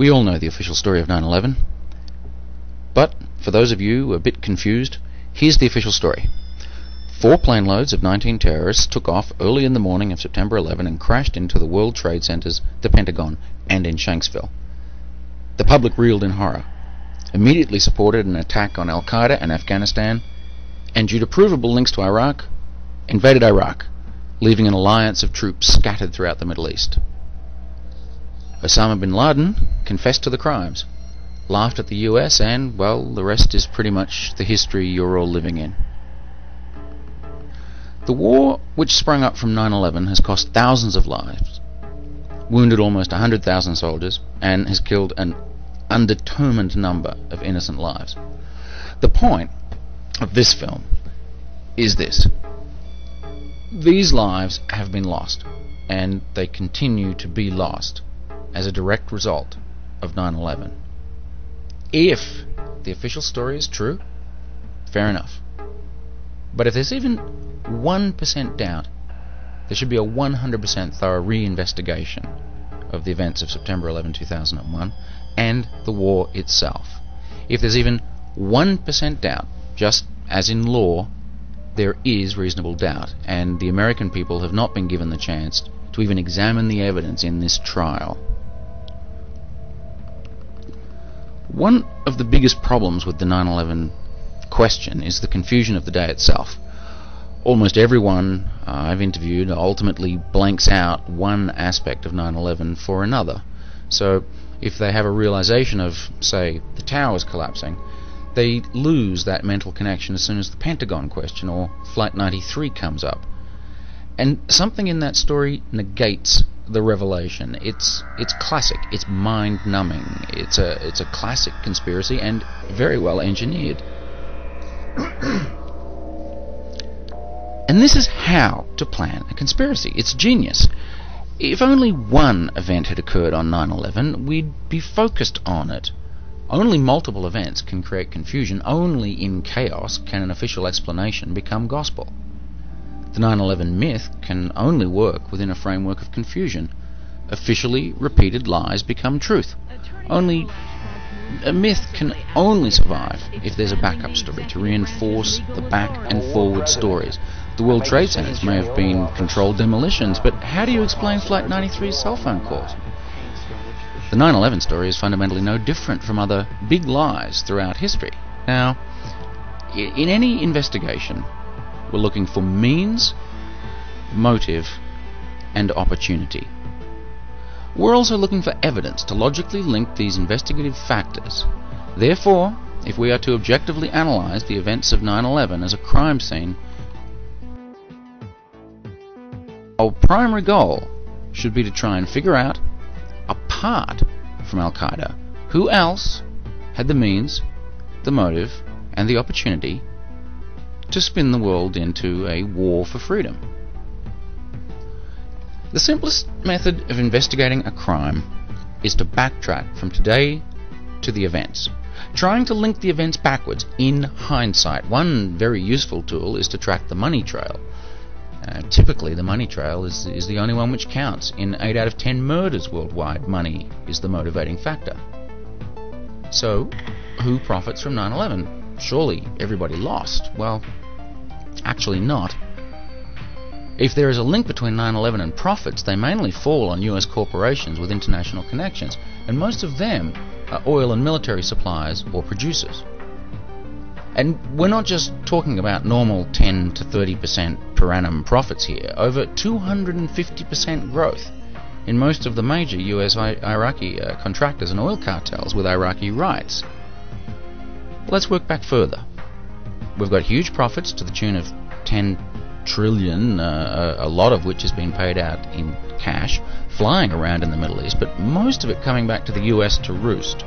We all know the official story of 9/11, but for those of you a bit confused, here's the official story. 4 plane loads of 19 terrorists took off early in the morning of September 11 and crashed into the World Trade Centers, the Pentagon, and in Shanksville. The public reeled in horror, immediately supported an attack on Al-Qaeda and Afghanistan, and due to provable links to Iraq, invaded Iraq, leaving an alliance of troops scattered throughout the Middle East. Osama bin Laden confessed to the crimes, laughed at the US, and, well, the rest is pretty much the history you're all living in. The war which sprung up from 9/11 has cost thousands of lives, wounded almost 100,000 soldiers, and has killed an undetermined number of innocent lives. The point of this film is this: these lives have been lost, and they continue to be lost as a direct result of 9/11. If the official story is true, fair enough. But if there's even 1% doubt, there should be a 100% thorough re-investigation of the events of September 11, 2001 and the war itself. If there's even 1% doubt, just as in law, there is reasonable doubt, and the American people have not been given the chance to even examine the evidence in this trial. One of the biggest problems with the 9/11 question is the confusion of the day itself. Almost everyone I've interviewed ultimately blanks out one aspect of 9/11 for another. So if they have a realization of, say, the towers collapsing, they lose that mental connection as soon as the Pentagon question or Flight 93 comes up. And something in that story negates the revelation. It's classic, it's mind-numbing, it's a classic conspiracy and very well engineered. And this is how to plan a conspiracy. It's genius. If only one event had occurred on 9/11, we'd be focused on it. Only multiple events can create confusion. Only in chaos can an official explanation become gospel. The 9/11 myth can only work within a framework of confusion. Officially repeated lies become truth. Only a myth can only survive if there's a backup story to reinforce the back and forward stories. The World Trade Centers may have been controlled demolitions, but how do you explain Flight 93's cell phone calls? The 9/11 story is fundamentally no different from other big lies throughout history. Now, in any investigation, we're looking for means, motive, and opportunity. We're also looking for evidence to logically link these investigative factors. Therefore, if we are to objectively analyze the events of 9/11 as a crime scene, our primary goal should be to try and figure out, apart from Al-Qaeda, who else had the means, the motive, and the opportunity to spin the world into a war for freedom. The simplest method of investigating a crime is to backtrack from today to the events, trying to link the events backwards in hindsight. One very useful tool is to track the money trail. Typically, the money trail is the only one which counts. In 8 out of 10 murders worldwide, money is the motivating factor. So, who profits from 9/11? Surely everybody lost. Well, actually not. If there is a link between 9/11 and profits, they mainly fall on US corporations with international connections, and most of them are oil and military suppliers or producers. And we're not just talking about normal 10 to 30% per annum profits here, over 250% growth in most of the major US Iraqi contractors and oil cartels with Iraqi rights. Let's work back further. We've got huge profits to the tune of 10 trillion, a lot of which has been paid out in cash, flying around in the Middle East, but most of it coming back to the US to roost.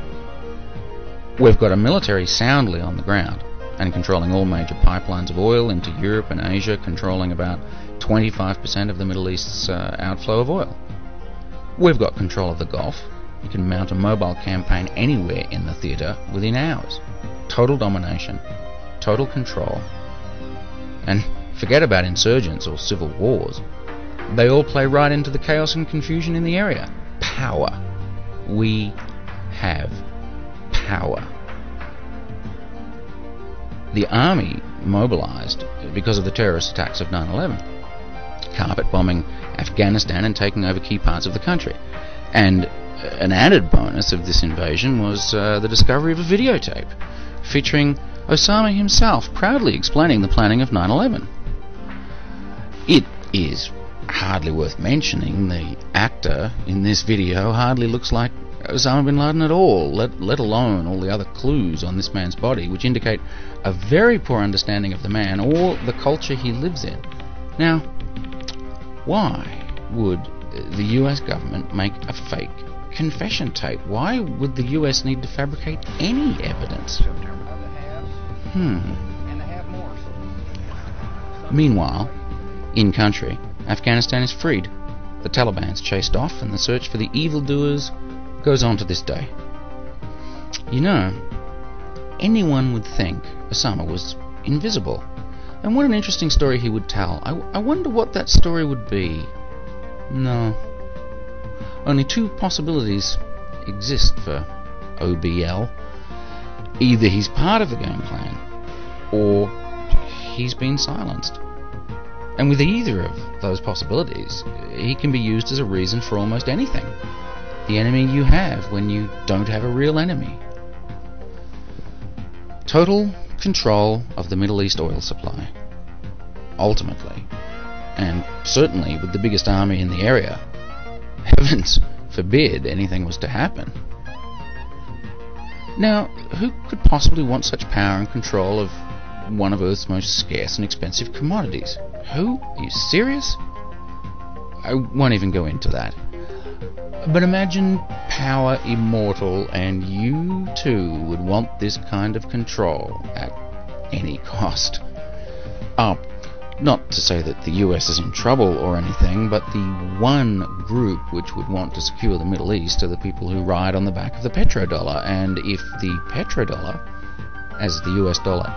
We've got a military soundly on the ground and controlling all major pipelines of oil into Europe and Asia, controlling about 25% of the Middle East's outflow of oil. We've got control of the Gulf. You can mount a mobile campaign anywhere in the theatre within hours. Total domination, total control. And forget about insurgents or civil wars. They all play right into the chaos and confusion in the area. Power. We have power. The army mobilized because of the terrorist attacks of 9/11, carpet bombing Afghanistan and taking over key parts of the country. And an added bonus of this invasion was the discovery of a videotape featuring Osama himself proudly explaining the planning of 9/11. It is hardly worth mentioning the actor in this video hardly looks like Osama bin Laden at all, let alone all the other clues on this man's body, which indicate a very poor understanding of the man or the culture he lives in. Now, why would the US government make a fake confession tape? Why would the US need to fabricate any evidence? Meanwhile, in country, Afghanistan is freed. The Taliban's chased off, and the search for the evildoers goes on to this day. You know, anyone would think Osama was invisible. And what an interesting story he would tell. I wonder what that story would be. No. Only two possibilities exist for OBL. Either he's part of the game plan, or he's been silenced. And with either of those possibilities, he can be used as a reason for almost anything. The enemy you have when you don't have a real enemy. Total control of the Middle East oil supply. Ultimately, and certainly with the biggest army in the area, heavens forbid anything was to happen. Now, who could possibly want such power and control of one of Earth's most scarce and expensive commodities? Who? Are you serious? I won't even go into that. But imagine power immortal, and you too would want this kind of control at any cost. Not to say that the US is in trouble or anything, but the one group which would want to secure the Middle East are the people who ride on the back of the petrodollar. And if the petrodollar, as the US dollar,